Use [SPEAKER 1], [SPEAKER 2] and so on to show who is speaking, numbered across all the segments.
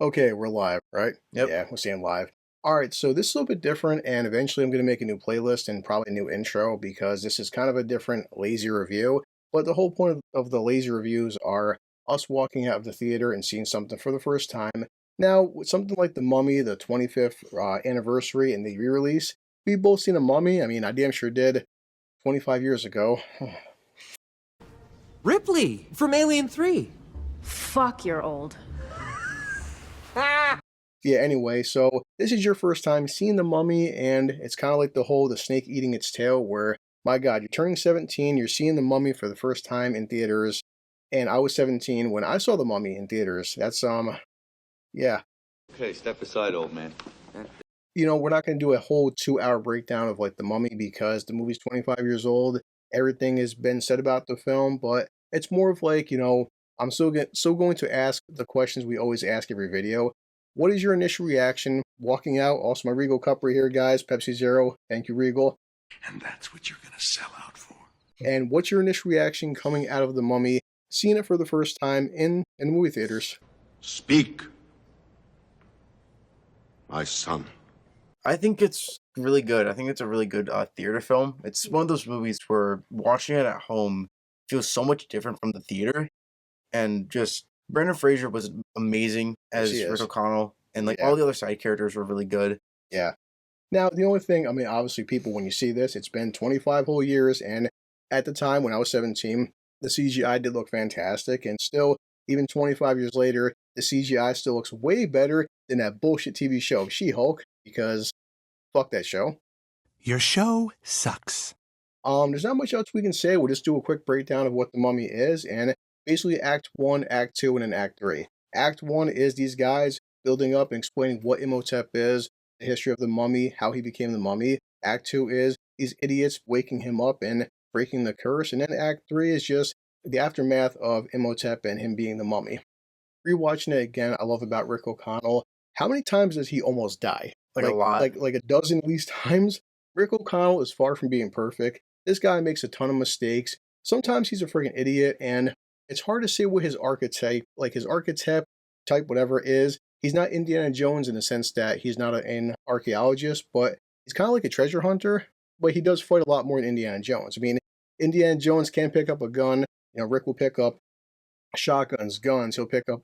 [SPEAKER 1] Okay, we're live, right?
[SPEAKER 2] Yep.
[SPEAKER 1] Yeah, we're staying live. All right, so this is a little bit different, and eventually I'm going to make a new playlist and probably a new intro because this is kind of a different lazy review. But the whole point of the lazy reviews are us walking out of the theater and seeing something for the first time. Now, with something like The Mummy, the 25th anniversary and the re-release, we both seen a Mummy. I mean, I damn sure did 25 years ago.
[SPEAKER 3] Ripley from Alien 3.
[SPEAKER 4] Fuck, you're old.
[SPEAKER 1] Yeah, anyway, so this is your first time seeing The Mummy, and it's kind of like the snake eating its tail, where, my God, you're turning 17, you're seeing The Mummy for the first time in theaters, and I was 17 when I saw The Mummy in theaters. That's, yeah.
[SPEAKER 5] Okay, step aside, old man.
[SPEAKER 1] We're not going to do a whole 2-hour breakdown of, like, The Mummy because the movie's 25 years old. Everything has been said about the film, but it's more of like, I'm still going to ask the questions we always ask every video. What is your initial reaction walking out? Also, my Regal cup right here, guys. Pepsi Zero. Thank you, Regal.
[SPEAKER 6] And that's what you're going to sell out for.
[SPEAKER 1] And what's your initial reaction coming out of The Mummy, seeing it for the first time in the movie theaters?
[SPEAKER 6] Speak, my son.
[SPEAKER 2] I think it's really good. I think it's a really good theater film. It's one of those movies where watching it at home feels so much different from the theater. And just Brendan Fraser was amazing as
[SPEAKER 1] Yes, he
[SPEAKER 2] Rick
[SPEAKER 1] is.
[SPEAKER 2] O'Connell. And like
[SPEAKER 1] Yeah.
[SPEAKER 2] all the other side characters were really good.
[SPEAKER 1] Yeah. Now, the only thing, I mean, obviously, people, when you see this, it's been 25 whole years, and at the time when I was 17, the CGI did look fantastic, and still, even 25 years later, the CGI still looks way better than that bullshit TV show, She-Hulk, because fuck that show.
[SPEAKER 6] Your show sucks.
[SPEAKER 1] There's not much else we can say. We'll just do a quick breakdown of what The Mummy is, and basically Act 1, Act 2, and then Act 3. Act 1 is these guys building up and explaining what Imhotep is, the history of the mummy, how he became the mummy. Act 2 is these idiots waking him up and breaking the curse. And then Act 3 is just the aftermath of Imhotep and him being the mummy. Rewatching it again, I love about Rick O'Connell. How many times does he almost die?
[SPEAKER 2] Like a lot.
[SPEAKER 1] Like a dozen at least times. Rick O'Connell is far from being perfect. This guy makes a ton of mistakes. Sometimes he's a freaking idiot, and it's hard to say what his archetype type, whatever is. He's not Indiana Jones in the sense that he's not an archaeologist, but he's kind of like a treasure hunter, but he does fight a lot more than Indiana Jones. I mean, Indiana Jones can pick up a gun. Rick will pick up shotguns, guns. He'll pick up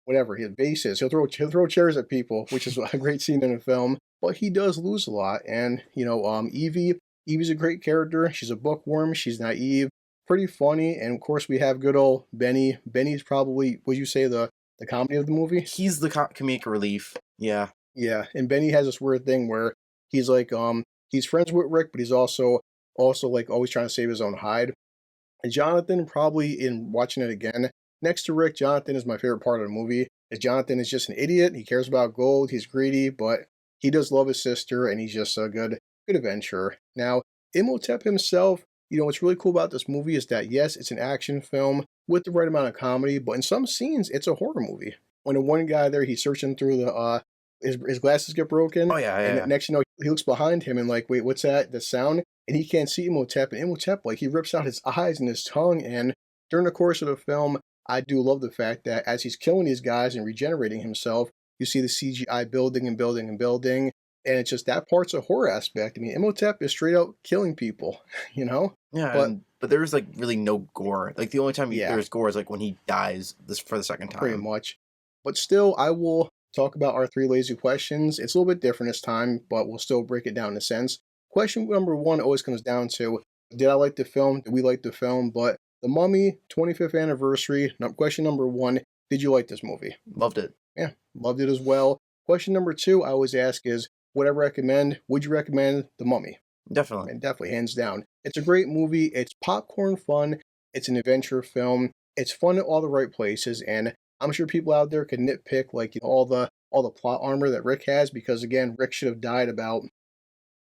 [SPEAKER 1] whatever. He has bases. He'll throw chairs at people, which is a great scene in the film. But he does lose a lot. And Evie's a great character. She's a bookworm. She's naive, pretty funny. And of course, we have good old Benny. Benny's probably, would you say, the comedy of the movie?
[SPEAKER 2] He's the comedic relief. Yeah.
[SPEAKER 1] Yeah, and Benny has this weird thing where he's like, he's friends with Rick, but he's also like always trying to save his own hide. And Jonathan, probably in watching it again, next to Rick, Jonathan is my favorite part of the movie. As Jonathan is just an idiot. He cares about gold. He's greedy, but he does love his sister, and he's just a good adventurer. Now, Imhotep himself, what's really cool about this movie is that, yes, it's an action film with the right amount of comedy, but in some scenes, it's a horror movie. When the one guy there, he's searching through the, his glasses get broken.
[SPEAKER 2] Oh, yeah.
[SPEAKER 1] And next, he looks behind him and like, wait, what's that? The sound? And he can't see Imhotep. And Imhotep, like, he rips out his eyes and his tongue. And during the course of the film, I do love the fact that as he's killing these guys and regenerating himself, you see the CGI building and building and building. And it's just that part's a horror aspect. I mean, Imhotep is straight out killing people,
[SPEAKER 2] Yeah, but there was like really no gore. Like the only time there's gore is like when he dies for the second time.
[SPEAKER 1] Pretty much. But still, I will talk about our 3 lazy questions. It's a little bit different this time, but we'll still break it down in a sense. Question number 1 always comes down to, did I like the film? Did we like the film? But The Mummy, 25th anniversary. Question number 1, did you like this movie?
[SPEAKER 2] Loved it.
[SPEAKER 1] Yeah, loved it as well. Question number 2 I always ask is, would I recommend, would you recommend The Mummy?
[SPEAKER 2] Definitely.
[SPEAKER 1] And definitely, hands down. It's a great movie. It's popcorn fun. It's an adventure film. It's fun at all the right places, and I'm sure people out there can nitpick like all the plot armor that Rick has, because again, Rick should have died about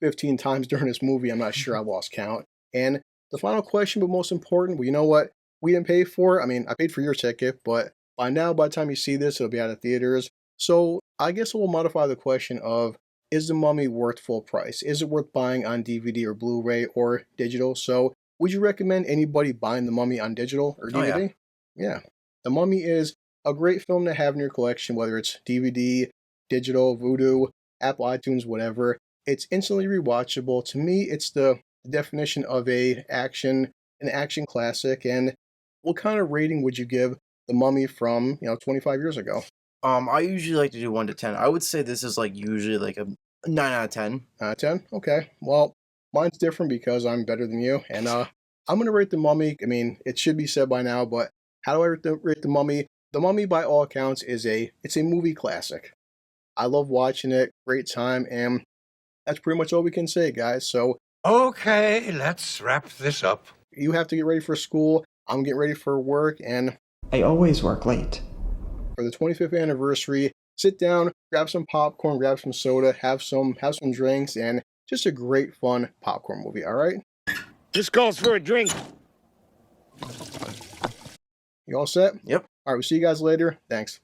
[SPEAKER 1] 15 times during this movie. I'm not sure, I lost count. And the final question, but most important, well, you know what? We didn't pay for it. I mean, I paid for your ticket, but by the time you see this, it'll be out of theaters. So I guess we'll modify the question of, is The Mummy worth full price? Is it worth buying on DVD or Blu-ray or digital? So would you recommend anybody buying The Mummy on digital or DVD?
[SPEAKER 2] Oh, yeah.
[SPEAKER 1] Yeah. The Mummy is a great film to have in your collection, whether it's DVD, digital, Vudu, Apple iTunes, whatever. It's instantly rewatchable. To me, it's the definition of an action classic. And what kind of rating would you give The Mummy from 25 years ago?
[SPEAKER 2] I usually like to do 1 to 10. I would say this is like usually like a 9 out of 10.
[SPEAKER 1] 10? Okay. Well, mine's different because I'm better than you. And I'm going to rate The Mummy. I mean, it should be said by now, but how do I rate The Mummy? The Mummy, by all accounts, it's a movie classic. I love watching it. Great time. And that's pretty much all we can say, guys. So
[SPEAKER 6] Okay, let's wrap this up.
[SPEAKER 1] you have to get ready for school. I'm getting ready for work. And
[SPEAKER 7] I always work late.
[SPEAKER 1] for the 25th anniversary, sit down, grab some popcorn, grab some soda, have some drinks, and just a great fun popcorn movie, all right?
[SPEAKER 8] This calls for a drink.
[SPEAKER 1] You all set?
[SPEAKER 2] Yep.
[SPEAKER 1] All right, we'll see you guys later. Thanks.